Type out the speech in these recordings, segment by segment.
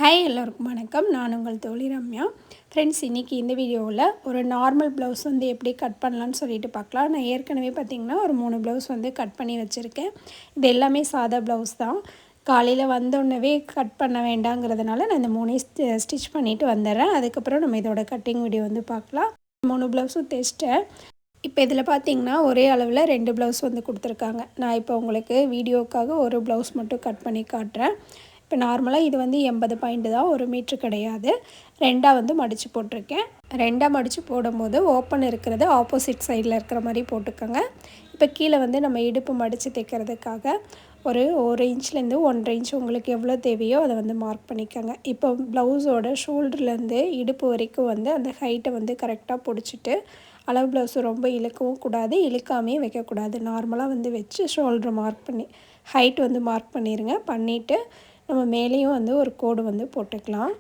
Hi எல்லோருக்கும் வணக்கம். நான் உங்கள் தோழி ரம்யா. ஃப்ரெண்ட்ஸ், இன்றைக்கி இந்த வீடியோவில் ஒரு நார்மல் ப்ளவுஸ் வந்து எப்படி கட் பண்ணலான்னு சொல்லிட்டு பார்க்கலாம். நான் ஏற்கனவே பார்த்திங்கன்னா ஒரு 3 ப்ளவுஸ் வந்து கட் பண்ணி வச்சுருக்கேன். இது எல்லாமே சாதா ப்ளவுஸ் தான். காலையில் வந்தோடனே கட் பண்ண வேண்டாங்கிறதுனால நான் இந்த 3 ஸ்டிச் பண்ணிவிட்டு வந்துடுறேன். அதுக்கப்புறம் நம்ம இதோட கட்டிங் வீடியோ வந்து பார்க்கலாம். 3 ப்ளவுஸும் தைச்சிட்டேன். இப்போ இதில் பார்த்திங்கன்னா ஒரே அளவில் 2 ப்ளவுஸ் வந்து கொடுத்துருக்காங்க. நான் இப்போ உங்களுக்கு வீடியோக்காக ஒரு ப்ளவுஸ் மட்டும் கட் பண்ணி காட்டுறேன். இப்போ நார்மலாக இது வந்து 80 பாயிண்ட் தான், 1 மீட்ரு கிடையாது. 2ஆக வந்து மடித்து போட்டிருக்கேன். 2ஆக மடித்து போடும்போது ஓப்பன் இருக்கிறது ஆப்போசிட் சைடில் இருக்கிற மாதிரி போட்டுக்கோங்க. இப்போ கீழே வந்து நம்ம இடுப்பு மடித்து தைக்கிறதுக்காக ஒரு 1 இன்ச்லேருந்து 1.5 இன்ச் உங்களுக்கு எவ்வளோ தேவையோ அதை வந்து மார்க் பண்ணிக்கோங்க. இப்போ ப்ளவுஸோட ஷோல்டர்லேருந்து இடுப்பு வரைக்கும் வந்து அந்த ஹைட்டை வந்து கரெக்டாக பிடிச்சிட்டு, அளவு ப்ளவுஸு ரொம்ப இழுக்கவும் கூடாது, இழுக்காமே வைக்கக்கூடாது. நார்மலாக வந்து வச்சு ஷோல்டர் மார்க் பண்ணி ஹைட் வந்து மார்க் பண்ணிடுங்க. பண்ணிவிட்டு நம்ம மேலேயும் வந்து ஒரு கோடு வந்து போட்டுக்கலாம்.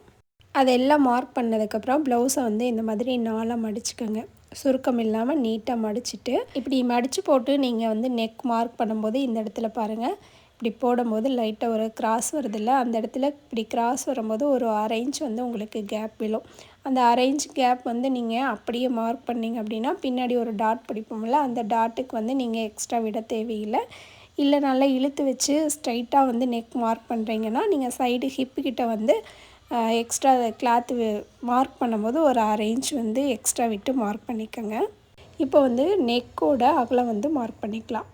அதெல்லாம் மார்க் பண்ணதுக்கப்புறம் ப்ளவுஸை வந்து இந்த மாதிரி 4ஆக மடிச்சுக்கோங்க. சுருக்கம் இல்லாமல் நீட்டாக மடிச்சுட்டு இப்படி மடித்து போட்டு நீங்கள் வந்து நெக் மார்க் பண்ணும்போது இந்த இடத்துல பாருங்கள், இப்படி போடும்போது லைட்டாக ஒரு கிராஸ் வருதில்ல, அந்த இடத்துல இப்படி கிராஸ் வரும்போது ஒரு 1/2 இன்ச் வந்து உங்களுக்கு கேப் விழும். அந்த 1/2 இன்ச் கேப் வந்து நீங்கள் அப்படியே மார்க் பண்ணிங்க அப்படின்னா பின்னாடி ஒரு டாட் பிடிப்போம்ல, அந்த டாட்டுக்கு வந்து நீங்கள் எக்ஸ்ட்ரா விட தேவையில்லை. இல்லை நல்லா இழுத்து வச்சு ஸ்ட்ரைட்டாக வந்து நெக் மார்க் பண்ணுறீங்கன்னா நீங்கள் சைடு ஹிப்புக்கிட்ட வந்து எக்ஸ்ட்ரா கிளாத்து மார்க் பண்ணும்போது ஒரு 1/2 இன்ச் வந்து எக்ஸ்ட்ரா விட்டு மார்க் பண்ணிக்கோங்க. இப்போ வந்து நெக்கோட அகலம் வந்து மார்க் பண்ணிக்கலாம்.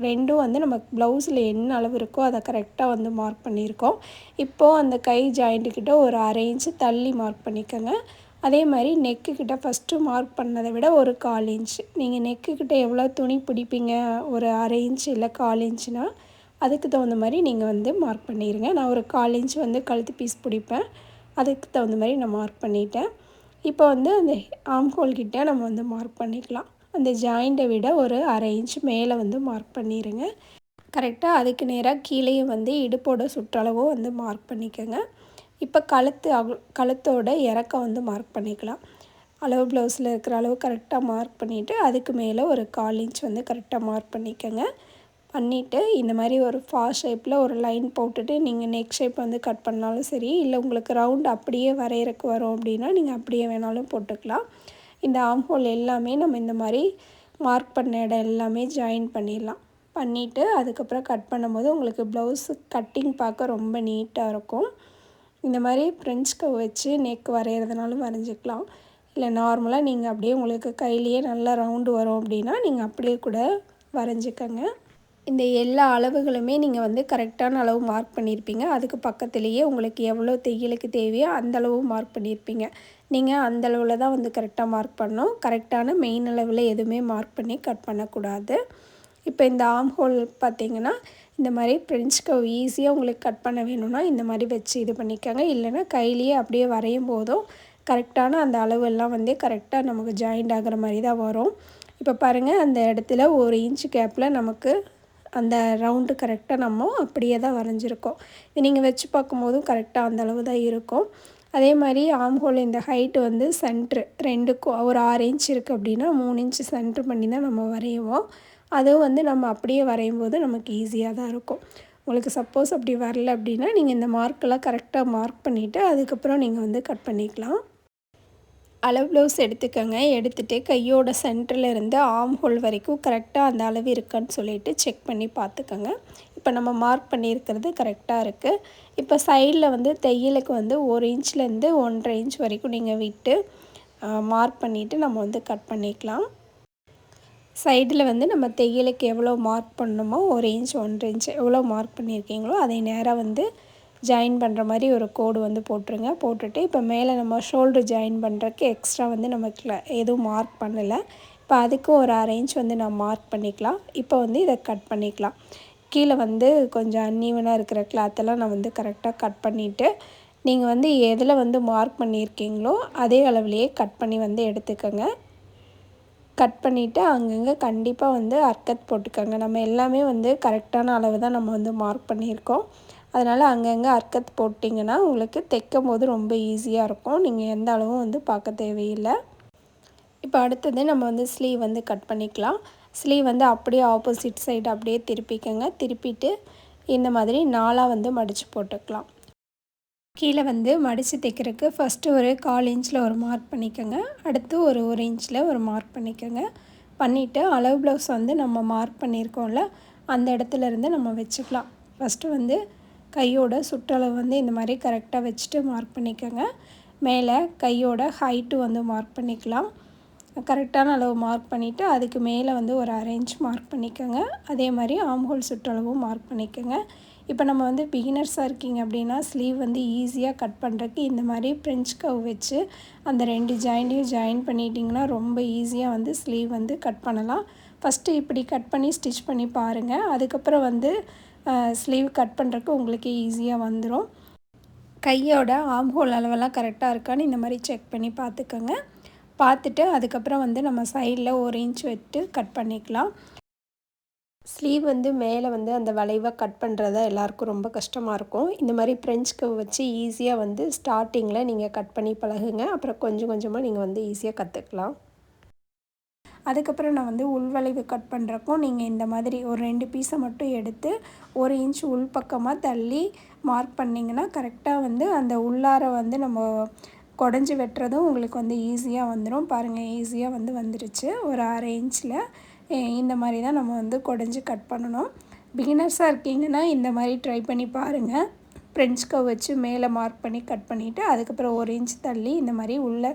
ரெண்டும் வந்து நம்ம ப்ளவுஸில் என்ன அளவு இருக்கோ அதை கரெக்டாக வந்து மார்க் பண்ணியிருக்கோம். இப்போது அந்த கை ஜாயிண்ட்டுக்கிட்ட ஒரு 1/2 இன்ச்சு தள்ளி மார்க் பண்ணிக்கோங்க. அதே மாதிரி நெக்குக்கிட்ட ஃபஸ்ட்டு மார்க் பண்ணதை விட ஒரு 1/4 இன்ச்சு, நீங்கள் நெக்குக்கிட்ட எவ்வளோ துணி பிடிப்பீங்க, ஒரு 1/2 இன்ச்சு இல்லை 1/4 இன்ச்சுனா அதுக்கு தகுந்த மாதிரி நீங்கள் வந்து மார்க் பண்ணிடுங்க. நான் ஒரு 1/4 இன்ச்சு வந்து கழுத்து பீஸ் பிடிப்பேன், அதுக்கு தகுந்த மாதிரி நான் மார்க் பண்ணிட்டேன். இப்போ வந்து அந்த ஆம் ஹோல் கிட்ட நம்ம வந்து மார்க் பண்ணிக்கலாம். அந்த ஜாயிண்ட்டை விட ஒரு 1/2 இன்ச்சு மேலே வந்து மார்க் பண்ணிடுங்க. கரெக்டாக அதுக்கு நேராக கீழேயும் வந்து இடுப்போட சுற்றளவும் வந்து மார்க் பண்ணிக்கோங்க. இப்போ கழுத்தோட இறக்கம் வந்து மார்க் பண்ணிக்கலாம். அளவு ப்ளவுஸில் இருக்கிற அளவு கரெக்டாக மார்க் பண்ணிவிட்டு அதுக்கு மேலே ஒரு 1/4 இன்ச் வந்து கரெக்டாக மார்க் பண்ணிக்கோங்க. பண்ணிவிட்டு இந்த மாதிரி ஒரு ஷேப்பில் ஒரு லைன் போட்டுட்டு நீங்கள் நெக் ஷேப் வந்து கட் பண்ணாலும் சரி, இல்லை உங்களுக்கு ரவுண்ட் அப்படியே வரைகிறக்கு வரும் அப்படின்னா நீங்கள் அப்படியே வேணாலும் போட்டுக்கலாம். இந்த ஆம் ஹோல் எல்லாமே நம்ம இந்த மாதிரி மார்க் பண்ண இடம் எல்லாமே ஜாயின் பண்ணிடலாம். பண்ணிவிட்டு அதுக்கப்புறம் கட் பண்ணும்போது உங்களுக்கு ப்ளவுஸு கட்டிங் பார்க்க ரொம்ப நீட்டாக இருக்கும். இந்த மாதிரி ஃப்ரெஞ்ச் கவ் வச்சு நெக் வரைகிறதுனாலும் வரைஞ்சிக்கலாம். இல்லை நார்மலாக நீங்கள் அப்படியே உங்களுக்கு கையிலேயே நல்லா ரவுண்டு வரும் அப்படின்னா நீங்கள் அப்படியே கூட வரைஞ்சிக்கங்க. இந்த எல்லா அளவுகளுமே நீங்கள் வந்து கரெக்டான அளவு மார்க் பண்ணியிருப்பீங்க. அதுக்கு பக்கத்துலேயே உங்களுக்கு எவ்வளோ தையலுக்கு தேவையோ அந்தளவு மார்க் பண்ணியிருப்பீங்க. நீங்கள் அந்தளவில் தான் வந்து கரெக்டாக மார்க் பண்ணணும். கரெக்டான மெயின் அளவில் எதுவுமே மார்க் பண்ணி கட் பண்ணக்கூடாது. இப்போ இந்த ஆம் ஹோல் பார்த்திங்கன்னா இந்த மாதிரி ஃப்ரெஞ்ச் கவ் ஈஸியாக உங்களுக்கு கட் பண்ண வேணும்னா இந்த மாதிரி வச்சு இது பண்ணிக்கோங்க. இல்லைன்னா கையிலேயே அப்படியே வரையும் போதும் கரெக்டான அந்த அளவெல்லாம் வந்து கரெக்டாக நமக்கு ஜாயிண்ட் ஆகிற மாதிரி தான் வரும். இப்போ பாருங்கள், அந்த இடத்துல 1 இன்ச்சு கேப்பில் நமக்கு அந்த ரவுண்டு கரெக்டாக நம்ம அப்படியே தான் வரைஞ்சிருக்கோம். இது நீங்கள் வச்சு பார்க்கும்போதும் கரெக்டாக அந்த அளவு தான் இருக்கும். அதே மாதிரி ஆம் ஹோல் இந்த ஹைட்டு வந்து சென்ட்ரு 2க்கும் ஒரு 6 இன்ச் இருக்குது அப்படின்னா 3 இன்ச்சு சென்ட்ரு பண்ணி தான் நம்ம வரையுவோம். அதுவும் வந்து நம்ம அப்படியே வரையும் போது நமக்கு ஈஸியாக தான் இருக்கும். உங்களுக்கு சப்போஸ் அப்படி வரல அப்படின்னா நீங்கள் இந்த மார்க்கெல்லாம் கரெக்டாக மார்க் பண்ணிவிட்டு அதுக்கப்புறம் நீங்கள் வந்து கட் பண்ணிக்கலாம். அளவு ப்ளவுஸ் எடுத்துக்கோங்க. எடுத்துகிட்டு கையோட சென்டரில் இருந்து ஆம் ஹோல் வரைக்கும் கரெக்டாக அந்த அளவு இருக்கான்னு சொல்லிவிட்டு செக் பண்ணி பார்த்துக்கோங்க. இப்போ நம்ம மார்க் பண்ணியிருக்கிறது கரெக்டாக இருக்குது. இப்போ சைடில் வந்து தையலுக்கு வந்து 1 இன்ச்லேருந்து 1.5 இன்ச் வரைக்கும் நீங்கள் விட்டு மார்க் பண்ணிவிட்டு நம்ம வந்து கட் பண்ணிக்கலாம். சைடில் வந்து நம்ம தையலுக்கு எவ்வளோ மார்க் பண்ணணுமோ 1 இன்ச் 1.5 இன்ச் எவ்வளோ மார்க் பண்ணியிருக்கீங்களோ அதை நேராக வந்து ஜாயின் பண்ணுற மாதிரி ஒரு கோடு வந்து போட்டுருங்க. போட்டுட்டு இப்போ மேலே நம்ம ஷோல்டர் ஜாயின் பண்ணுறதுக்கு எக்ஸ்ட்ரா வந்து நமக்கு எதுவும் மார்க் பண்ணலை. இப்போ அதுக்கும் ஒரு 1/2 இன்ச் வந்து நம்ம மார்க் பண்ணிக்கலாம். இப்போ வந்து இதை கட் பண்ணிக்கலாம். கீழே வந்து கொஞ்சம் அன்ஈவனாக இருக்கிற கிளாத்தெல்லாம் நான் வந்து கரெக்டாக கட் பண்ணிவிட்டு நீங்கள் வந்து எதில் வந்து மார்க் பண்ணியிருக்கீங்களோ அதே அளவுலேயே கட் பண்ணி வந்து எடுத்துக்கோங்க. கட் பண்ணிவிட்டு அங்கங்கே கண்டிப்பாக வந்து அர்க்கத் போட்டுக்கோங்க. நம்ம எல்லாமே வந்து கரெக்டான அளவு தான் நம்ம வந்து மார்க் பண்ணியிருக்கோம். அதனால் அங்கங்கே அர்க்கத் போட்டிங்கன்னா உங்களுக்கு தைக்கும் போது ரொம்ப ஈஸியாக இருக்கும். நீங்கள் எந்த அளவும் வந்து பார்க்க தேவையில்லை. இப்போ அடுத்தது நம்ம வந்து ஸ்லீவ் வந்து கட் பண்ணிக்கலாம். ஸ்லீவ் வந்து அப்படியே ஆப்போசிட் சைடு அப்படியே திருப்பிக்கோங்க. திருப்பிட்டு இந்த மாதிரி 4ஆக வந்து மடித்து போட்டுக்கலாம். கீழே வந்து மடித்து தைக்கிறதுக்கு ஃபஸ்ட்டு ஒரு 1/4 இன்ச்சில் ஒரு மார்க் பண்ணிக்கோங்க. அடுத்து ஒரு 1 இன்ச்சில் ஒரு மார்க் பண்ணிக்கோங்க. பண்ணிவிட்டு அளவு ப்ளவுஸ் வந்து நம்ம மார்க் பண்ணியிருக்கோம்ல, அந்த இடத்துலேருந்து நம்ம வச்சுக்கலாம். ஃபஸ்ட்டு வந்து கையோட சுற்றளவு வந்து இந்த மாதிரி கரெக்டாக வச்சுட்டு மார்க் பண்ணிக்கோங்க. மேலே கையோட ஹைட்டு வந்து மார்க் பண்ணிக்கலாம். கரெக்டான அளவு மார்க் பண்ணிவிட்டு அதுக்கு மேலே வந்து ஒரு 1/2 இன்ச் மார்க் பண்ணிக்கோங்க. அதே மாதிரி ஆம்ஹோல் சுற்றளவும் மார்க் பண்ணிக்கோங்க. இப்போ நம்ம வந்து பிகினர்ஸாக இருக்கீங்க அப்படின்னா ஸ்லீவ் வந்து ஈஸியாக கட் பண்ணுறதுக்கு இந்த மாதிரி ஃப்ரெஞ்ச் கர்வ் வச்சு அந்த 2 ஜாயிண்ட்டையும் ஜாயின் பண்ணிட்டிங்கன்னா ரொம்ப ஈஸியாக வந்து ஸ்லீவ் வந்து கட் பண்ணலாம். ஃபஸ்ட்டு இப்படி கட் பண்ணி ஸ்டிச் பண்ணி பாருங்கள். அதுக்கப்புறம் வந்து ஸ்லீவ் கட் பண்ணுறதுக்கு உங்களுக்கு ஈஸியாக வந்துடும். கையோட ஆம்ஹோல் அளவெல்லாம் கரெக்டாக இருக்கான்னு இந்த மாதிரி செக் பண்ணி பார்த்துக்கோங்க. பார்த்துட்டு அதுக்கப்புறம் வந்து நம்ம சைடில் 1 இன்ச் விட்டு கட் பண்ணிக்கலாம். ஸ்லீவ் வந்து மேலே வந்து அந்த வளைவாக கட் பண்ணுறது எல்லாருக்கும் ரொம்ப கஷ்டமாக இருக்கும். இந்த மாதிரி ஃப்ரெஞ்ச் கர்வ் வச்சு ஈஸியாக வந்து ஸ்டார்டிங்கில் நீங்கள் கட் பண்ணி பழகுங்க. அப்புறம் கொஞ்சம் கொஞ்சமாக நீங்கள் வந்து ஈஸியாக கற்றுக்கலாம். அதுக்கப்புறம் நான் வந்து உள்வளைவு கட் பண்ணுறக்கும் நீங்கள் இந்த மாதிரி ஒரு 2 பீஸை மட்டும் எடுத்து 1 இன்ச் உள் பக்கமாக தள்ளி மார்க் பண்ணிங்கன்னா கரெக்டாக வந்து அந்த உள்ளார வந்து நம்ம குடஞ்சி வெட்டுறதும் உங்களுக்கு வந்து ஈஸியாக வந்துடும். பாருங்கள், ஈஸியாக வந்து வந்துடுச்சு. ஒரு 1/2 இன்ச்சில் இந்த மாதிரி தான் நம்ம வந்து குடஞ்சி கட் பண்ணணும். பிகினர்ஸாக இருக்கீங்கன்னா இந்த மாதிரி ட்ரை பண்ணி பாருங்கள். ஃப்ரெஞ்ச் கர்வ் வச்சு மேலே மார்க் பண்ணி கட் பண்ணிவிட்டு அதுக்கப்புறம் 1 இன்ச் தள்ளி இந்த மாதிரி உள்ளே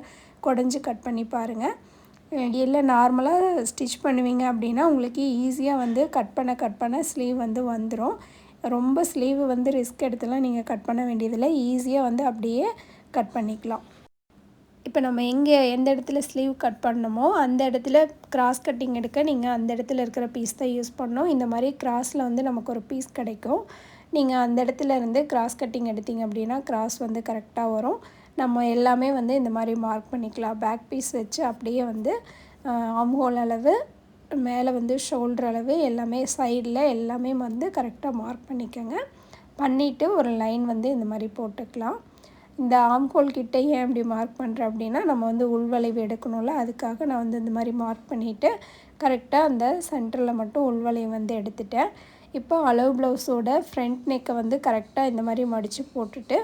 குடஞ்சி கட் பண்ணி பாருங்கள். இல்லை நார்மலாக ஸ்டிச் பண்ணுவீங்க அப்படின்னா உங்களுக்கு ஈஸியாக வந்து கட் பண்ண ஸ்லீவ் வந்து வந்துடும். ரொம்ப ஸ்லீவ் வந்து ரிஸ்க் எடுத்துலாம் நீங்கள் கட் பண்ண வேண்டியதில்லை. ஈஸியாக வந்து அப்படியே கட் பண்ணிக்கலாம். இப்போ நம்ம எந்த இடத்துல ஸ்லீவ் கட் பண்ணணுமோ அந்த இடத்துல கிராஸ் கட்டிங் எடுக்க நீங்கள் அந்த இடத்துல இருக்கிற பீஸ் தான் யூஸ் பண்ணணும். இந்த மாதிரி கிராஸில் வந்து நமக்கு ஒரு பீஸ் கிடைக்கும். நீங்கள் அந்த இடத்துல இருந்து கிராஸ் கட்டிங் எடுத்தீங்க அப்படின்னா கிராஸ் வந்து கரெக்டாக வரும். நம்ம எல்லாமே வந்து இந்த மாதிரி மார்க் பண்ணிக்கலாம். பேக் பீஸ் வச்சு அப்படியே வந்து ஆம்ஹோல் அளவு, மேலே வந்து ஷோல்டர் அளவு, எல்லாமே சைடில் எல்லாமே வந்து கரெக்டாக மார்க் பண்ணிக்கோங்க. பண்ணிவிட்டு ஒரு லைன் வந்து இந்த மாதிரி போட்டுக்கலாம். இந்த ஆம்ஹோல் கிட்டே ஏன் இப்படி மார்க் பண்ணுறேன் அப்படின்னா நம்ம வந்து உள்வளைவு எடுக்கணும்ல, அதுக்காக நான் வந்து இந்த மாதிரி மார்க் பண்ணிவிட்டு கரெக்டாக அந்த சென்டரில் மட்டும் உள்வளைவு வந்து எடுத்துட்டேன். இப்போ அளவு ப்ளவுஸோட ஃப்ரண்ட் நெக்கை வந்து கரெக்டாக இந்த மாதிரி மடித்து போட்டுட்டு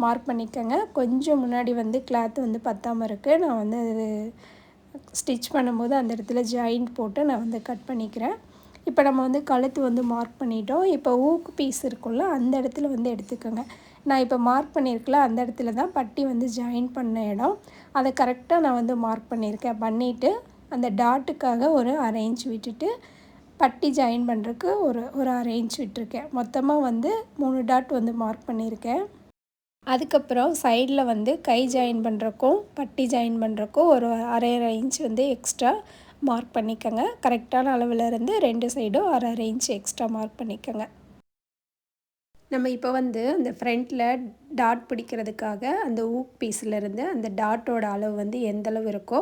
மார்க் பண்ணிக்கோங்க. கொஞ்சம் முன்னாடி வந்து கிளாத் வந்து பத்தாமல் இருக்குது. நான் வந்து அது ஸ்டிச் பண்ணும்போது அந்த இடத்துல ஜாயிண்ட் போட்டு நான் வந்து கட் பண்ணிக்கிறேன். இப்போ நம்ம வந்து கழுத்து வந்து மார்க் பண்ணிட்டோம். இப்போ ஊக்கு பீஸ் இருக்குல்ல, அந்த இடத்துல வந்து எடுத்துக்கோங்க. நான் இப்போ மார்க் பண்ணியிருக்கல அந்த இடத்துல தான் பட்டி வந்து ஜாயின் பண்ண இடம். அதை கரெக்டாக நான் வந்து மார்க் பண்ணியிருக்கேன். பண்ணிவிட்டு அந்த டாட்டுக்காக ஒரு 1/2 இன்ச் விட்டுட்டு பட்டி ஜாயின் பண்ணுறதுக்கு ஒரு 1/2 இன்ச் விட்டுருக்கேன். மொத்தமாக வந்து 3 டாட் வந்து மார்க் பண்ணியிருக்கேன். அதுக்கப்புறம் சைடில் வந்து கை ஜாயின் பண்ணுறக்கும் பட்டி ஜாயின் பண்ணுறக்கும் ஒரு 1/2 இன்ச் வந்து எக்ஸ்ட்ரா மார்க் பண்ணிக்கோங்க. கரெக்டான அளவில் இருந்து 2 சைடும் 1/2 இன்ச் எக்ஸ்ட்ரா மார்க் பண்ணிக்கோங்க. நம்ம இப்போ வந்து அந்த ஃப்ரண்ட்டில் டாட் பிடிக்கிறதுக்காக அந்த ஊக் பீஸ்லேருந்து அந்த டாட்டோட அளவு வந்து எந்தளவு இருக்கோ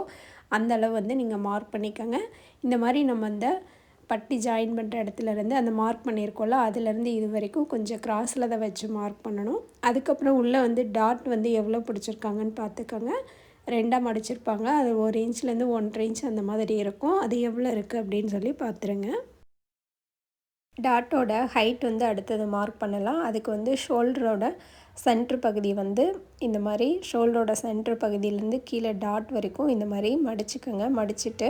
அந்த அளவு வந்து நீங்கள் மார்க் பண்ணிக்கோங்க. இந்த மாதிரி நம்ம அந்த பட்டி ஜாயின் பண்ணுற இடத்துலேருந்து அந்த மார்க் பண்ணியிருக்கோம்ல, அதுலேருந்து இது வரைக்கும் கொஞ்சம் கிராஸில் தான் வச்சு மார்க் பண்ணணும். அதுக்கப்புறம் உள்ளே வந்து டாட் வந்து எவ்வளோ பிடிச்சிருக்காங்கன்னு பார்த்துக்கோங்க. 2ஆக மடிச்சிருப்பாங்க. அது 1 இன்ச்லேருந்து 1.5 இன்ச் அந்த மாதிரி இருக்கும். அது எவ்வளோ இருக்குது அப்படின்னு சொல்லி பார்த்துருங்க. டாட்டோட ஹைட் வந்து அடுத்தது மார்க் பண்ணலாம். அதுக்கு வந்து ஷோல்டரோட சென்ட்ரு பகுதி வந்து இந்த மாதிரி ஷோல்டரோட சென்ட்ரு பகுதியிலேருந்து கீழே டாட் வரைக்கும் இந்த மாதிரி மடிச்சுக்கோங்க. மடிச்சுட்டு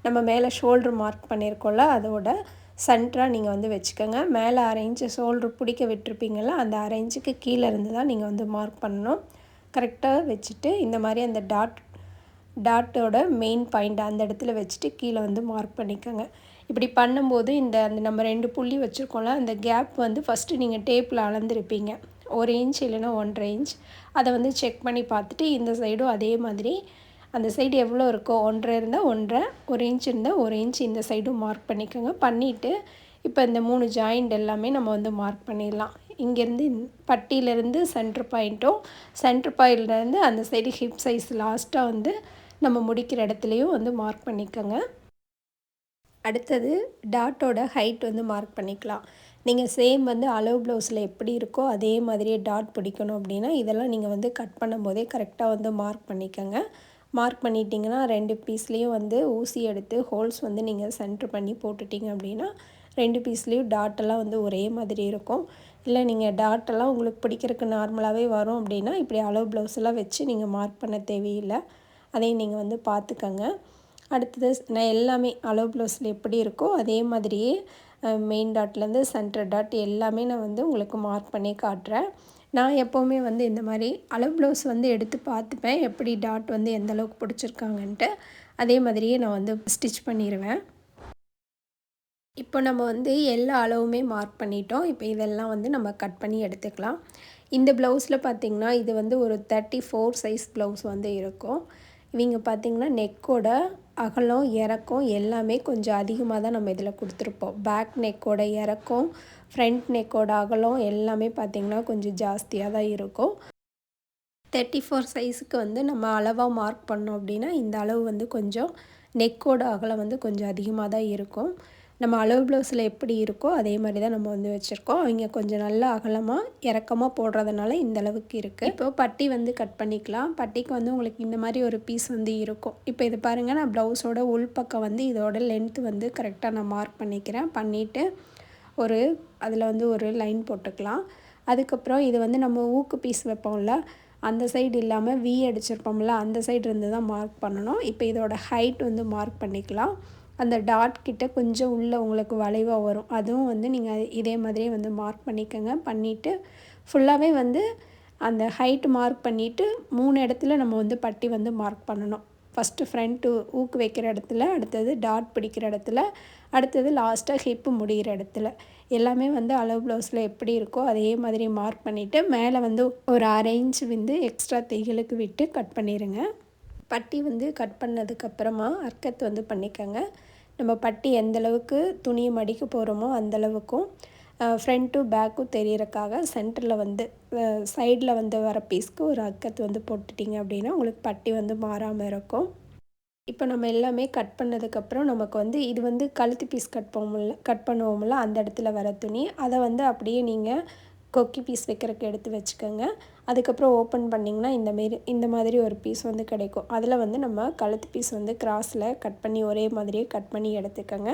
நம்ம மேலே ஷோல்ட்ரு மார்க் பண்ணியிருக்கோம்ல, அதோட சென்டராக நீங்கள் வந்து வச்சுக்கோங்க. மேலே 1/2 இன்ச்சு ஷோல்ட்ரு பிடிக்க விட்டுருப்பீங்கள, அந்த 1/2 இன்ச்சுக்கு கீழே இருந்து தான் நீங்கள் வந்து மார்க் பண்ணணும். கரெக்டாக வச்சுட்டு இந்த மாதிரி அந்த டாட்டோட மெயின் பாயிண்ட் அந்த இடத்துல வச்சுட்டு கீழே வந்து மார்க் பண்ணிக்கோங்க. இப்படி பண்ணும்போது அந்த நம்ம 2 புள்ளி வச்சுருக்கோம்ல, அந்த கேப் வந்து ஃபஸ்ட்டு நீங்கள் டேப்பில் அளந்துருப்பீங்க. 1 இன்ச் இல்லைன்னா 1.5 இன்ச். அதை வந்து செக் பண்ணி பார்த்துட்டு இந்த சைடும் அதே மாதிரி அந்த சைடு எவ்வளோ இருக்கோ 1.5 இருந்தால் 1.5, 1 இன்ச் இருந்தால் 1 இன்ச் இந்த சைடும் மார்க் பண்ணிக்கோங்க. பண்ணிவிட்டு இப்போ இந்த 3 ஜாயிண்ட் எல்லாமே நம்ம வந்து மார்க் பண்ணிடலாம். இங்கேருந்து பட்டியிலேருந்து சென்ட்ரு பாயிண்ட்டும், சென்ட்ரு பாயிண்ட்லேருந்து அந்த சைடு ஹிப் சைஸ் லாஸ்ட்டாக வந்து நம்ம முடிக்கிற இடத்துலையும் வந்து மார்க் பண்ணிக்கோங்க. அடுத்தது டாட்டோட ஹைட் வந்து மார்க் பண்ணிக்கலாம். நீங்கள் சேம் வந்து அளவு ப்ளவுஸில் எப்படி இருக்கோ அதே மாதிரியே டாட் பிடிக்கணும் அப்படின்னா இதெல்லாம் நீங்கள் வந்து கட் பண்ணும்போதே கரெக்டாக வந்து மார்க் பண்ணிக்கோங்க. மார்க் பண்ணிட்டீங்கன்னா 2 பீஸ்லேயும் வந்து ஊசி எடுத்து ஹோல்ஸ் வந்து நீங்கள் சென்ட்ரு பண்ணி போட்டுட்டிங்க அப்படின்னா 2 பீஸ்லேயும் டாட்டெல்லாம் வந்து ஒரே மாதிரி இருக்கும். இல்லை நீங்கள் டாட்டெல்லாம் உங்களுக்கு பிடிக்கிறதுக்கு நார்மலாகவே வரும் அப்படின்னா இப்படி அளவு ப்ளவுஸெல்லாம் வச்சு நீங்கள் மார்க் பண்ண தேவையில்லை. அதையும் நீங்கள் வந்து பார்த்துக்கங்க. அடுத்தது நான் எல்லாமே அளவு ப்ளவுஸில் எப்படி இருக்கோ அதே மாதிரியே மெயின் டாட்லேருந்து சென்டர் டாட் எல்லாமே நான் வந்து உங்களுக்கு மார்க் பண்ணி காட்டுறேன். நான் எப்போவுமே வந்து இந்த மாதிரி அளவு ப்ளவுஸ் வந்து எடுத்து பார்த்துப்பேன், எப்படி டாட் வந்து எந்த அளவுக்கு பிடிச்சிருக்காங்கன்ட்டு. அதே மாதிரியே நான் வந்து ஸ்டிச் பண்ணிடுவேன். இப்போ நம்ம வந்து எல்லா அளவுமே மார்க் பண்ணிட்டோம். இப்போ இதெல்லாம் வந்து நம்ம கட் பண்ணி எடுத்துக்கலாம். இந்த ப்ளவுஸில் பார்த்திங்கன்னா இது வந்து ஒரு 34 சைஸ் ப்ளவுஸ் வந்து இருக்கும். இவங்க பார்த்திங்கன்னா நெக்கோட அகலம் இறக்கம் எல்லாமே கொஞ்சம் அதிகமாக தான் நம்ம இதில் கொடுத்துருப்போம். பேக் நெக்கோட இறக்கம், ஃப்ரண்ட் நெக்கோட அகலம் எல்லாமே பார்த்திங்கன்னா கொஞ்சம் ஜாஸ்தியாக தான் இருக்கும். 34 சைஸுக்கு வந்து நம்ம அளவாக மார்க் பண்ணோம் அப்படின்னா இந்த அளவு வந்து கொஞ்சம் நெக்கோட அகலம் வந்து கொஞ்சம் அதிகமாக தான் இருக்கும். நம்ம அளவு ப்ளவுஸில் எப்படி இருக்கோ அதே மாதிரி தான் நம்ம வந்து வச்சுருக்கோம். அவங்க கொஞ்சம் நல்லா அகலமாக இறக்கமாக போடுறதுனால இந்த அளவுக்கு இருக்குது. இப்போ பட்டி வந்து கட் பண்ணிக்கலாம். பட்டிக்கு வந்து உங்களுக்கு இந்த மாதிரி ஒரு பீஸ் வந்து இருக்கும். இப்போ இது பாருங்கள், நான் ப்ளவுஸோட உள் பக்கம் வந்து இதோட லென்த்து வந்து கரெக்டாக நான் மார்க் பண்ணிக்கிறேன். பண்ணிவிட்டு அதில் வந்து ஒரு லைன் போட்டுக்கலாம். அதுக்கப்புறம் இது வந்து நம்ம ஊக்கு பீஸ் வைப்போம்ல, அந்த சைடு இல்லாமல் வி அடிச்சிருப்போம்ல, அந்த சைடு இருந்து தான் மார்க் பண்ணணும். இப்போ இதோட ஹைட் வந்து மார்க் பண்ணிக்கலாம். அந்த டாட் கிட்ட கொஞ்சம் உள்ளே உங்களுக்கு வளைவாக வரும், அதுவும் வந்து நீங்கள் இதே மாதிரியே வந்து மார்க் பண்ணிக்கோங்க. பண்ணிவிட்டு ஃபுல்லாகவே வந்து அந்த ஹைட் மார்க் பண்ணிவிட்டு 3 இடத்துல நம்ம வந்து பட்டி வந்து மார்க் பண்ணணும். ஃபஸ்ட்டு ஃப்ரண்ட்டு ஊக்கு வைக்கிற இடத்துல, அடுத்தது டாட் பிடிக்கிற இடத்துல, அடுத்தது லாஸ்ட்டாக ஹிப்பு முடிகிற இடத்துல எல்லாமே வந்து அளவு ப்ளவுஸில் எப்படி இருக்கோ அதே மாதிரி மார்க் பண்ணிவிட்டு மேலே வந்து ஒரு 1/2 இன்ச் வந்து எக்ஸ்ட்ரா தையலுக்கு விட்டு கட் பண்ணிடுங்க. பட்டி வந்து கட் பண்ணதுக்கப்புறமா அர்க்கத்து வந்து பண்ணிக்கோங்க. நம்ம பட்டி எந்தளவுக்கு துணியை மடிக்க போகிறோமோ அந்தளவுக்கும் ஃப்ரண்ட்டும் பேக்கும் தெரியறக்காக சென்டரில் வந்து சைடில் வந்து வர பீஸ்க்கு ஒரு அர்க்கத்து வந்து போட்டுட்டிங்க அப்படின்னா உங்களுக்கு பட்டி வந்து மாறாமல் இருக்கும். இப்போ நம்ம எல்லாமே கட் பண்ணதுக்கப்புறம் நமக்கு வந்து இது வந்து கழுத்து பீஸ் கட் பண்ணுவோம்ல அந்த இடத்துல வர துணி, அதை வந்து அப்படியே நீங்கள் கொக்கி பீஸ் வைக்கிறதுக்கு எடுத்து வச்சுக்கோங்க. அதுக்கப்புறம் ஓப்பன் பண்ணிங்கன்னா இந்த மாதிரி ஒரு பீஸ் வந்து கிடைக்கும். அதில் வந்து நம்ம கழுத்து பீஸ் வந்து கிராஸில் கட் பண்ணி ஒரே மாதிரியே கட் பண்ணி எடுத்துக்கோங்க.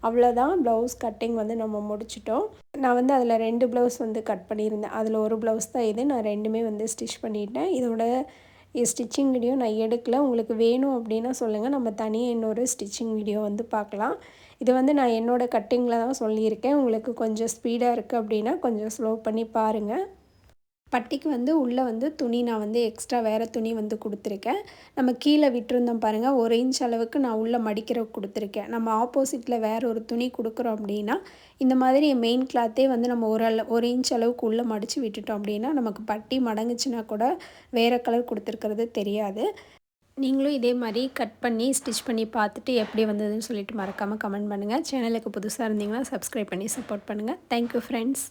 அவ்வளோதான், ப்ளவுஸ் கட்டிங் வந்து நம்ம முடிச்சிட்டோம். நான் வந்து அதில் 2 ப்ளவுஸ் வந்து கட் பண்ணியிருந்தேன். அதில் ஒரு ப்ளவுஸ் தான் இது. நான் 2மே வந்து ஸ்டிச் பண்ணிட்டேன். இதோட ஸ்டிச்சிங் வீடியோ நான் எடுக்கல. உங்களுக்கு வேணும் அப்படின்னா சொல்லுங்கள், நம்ம தனியாக இன்னொரு ஸ்டிச்சிங் வீடியோ வந்து பார்க்கலாம். இது வந்து நான் என்னோடய கட்டிங்கில் தான் சொல்லியிருக்கேன். உங்களுக்கு கொஞ்சம் ஸ்பீடாக இருக்குது அப்படின்னா கொஞ்சம் ஸ்லோ பண்ணி பாருங்கள். பட்டிக்கு வந்து உள்ளே வந்து துணி நான் வந்து எக்ஸ்ட்ரா வேறு துணி வந்து கொடுத்துருக்கேன். நம்ம கீழே விட்டுருந்தோம் பாருங்கள், 1 இன்ச் அளவுக்கு நான் உள்ளே மடிக்கிற கொடுத்துருக்கேன். நம்ம ஆப்போசிட்டில் வேறு ஒரு துணி கொடுக்குறோம் அப்படின்னா இந்த மாதிரி மெயின் கிளாத்தே வந்து நம்ம 1 இன்ச் அளவுக்கு உள்ளே மடித்து விட்டுட்டோம் அப்படின்னா நமக்கு பட்டி மடங்குச்சுன்னா கூட வேறு கலர் கொடுத்துருக்கிறது தெரியாது. நீங்களும் இதே மாதிரி கட் பண்ணி ஸ்டிச் பண்ணி பார்த்துட்டு எப்படி வந்ததுன்னு சொல்லிட்டு மறக்காமல் கமெண்ட் பண்ணுங்கள். சேனலுக்கு புதுசாக இருந்தீங்கன்னா சப்ஸ்கிரைப் பண்ணி சப்போர்ட் பண்ணுங்கள். Thank you friends.